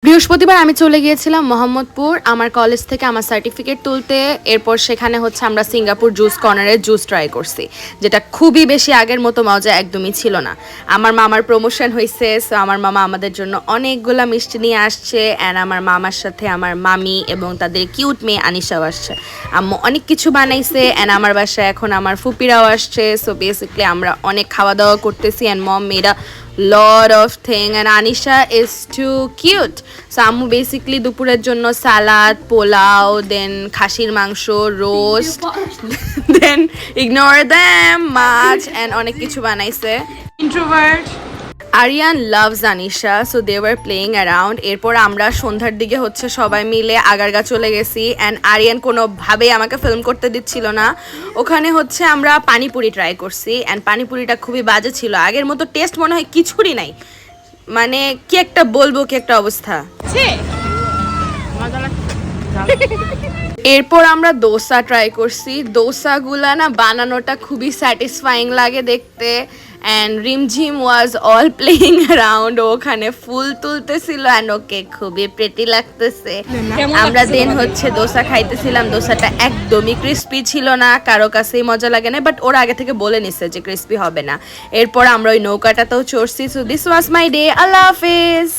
বৃহস্পতিবার আমি চলে গিয়েছিলাম মোহাম্মদপুর আমার কলেজ থেকে আমার সার্টিফিকেট তুলতে। এরপর সেখানে হচ্ছে আমরা সিঙ্গাপুর জুস কর্নারের জুস ট্রাই করছি, যেটা খুবই বেশি আগের মতো মজা একদমই ছিল না। আমার মামার প্রমোশন হয়েছে, সো আমার মামা আমাদের জন্য অনেকগুলা মিষ্টি নিয়ে আসছে। অ্যান্ড আমার মামার সাথে আমার মামি এবং তাদের কিউট মেয়ে আনিশাও আসছে। আম্মু অনেক কিছু বানাইছে। অ্যান্ড আমার বাসায় এখন আমার ফুপিরাও আসছে। সো বেসিকলি আমরা অনেক খাওয়া দাওয়া করতেছি। And mom made a lot of thing and Anisha is too cute. So আম্মু বেসিকলি দুপুরের জন্য সালাদ, পোলাও, দেন খাসির মাংস, রোস্ট, দেন ইগনোর দ্যাম মাছ অ্যান্ড অনেক কিছু বানাইছে। Introvert. Aryan loves Anisha, so they were playing around. এরপর আমরা সন্ধ্যার দিকে হচ্ছে সবাই মিলে আগারগা চলে গেছি। অ্যান্ড আরিয়ান কোনোভাবেই আমাকে ফিল্ম করতে দিচ্ছিল না। ওখানে হচ্ছে আমরা পানিপুরি ট্রাই করছি। অ্যান্ড পানিপুরিটা খুবই বাজে ছিল, আগের মতো টেস্ট মনে হয় কিছুরই নাই। মানে কি একটা বলবো, কি একটা অবস্থা। এরপর আমরা দোসা ট্রাই করছি। দোসাগুলা না বানানোটা খুবই স্যাটিসফাইং লাগে দেখতে। And Rimjhim was all playing around, ওখানে ফুল তুলতেছিল অ্যান্ড ওকে খুবই প্রেটি লাগতেছে। আমরা দেন হচ্ছে দোসা খাইতেছিলাম। দোসাটা একদমই ক্রিস্পি ছিল না, কারো কাছেই মজা লাগে না, বাট ওরা আগে থেকে বলে নিচ্ছে যে ক্রিস্পি হবে না। এরপর আমরা ওই নৌকাটাতেও চড়ছি। So this was my day. আল্লাহ হাফেজ।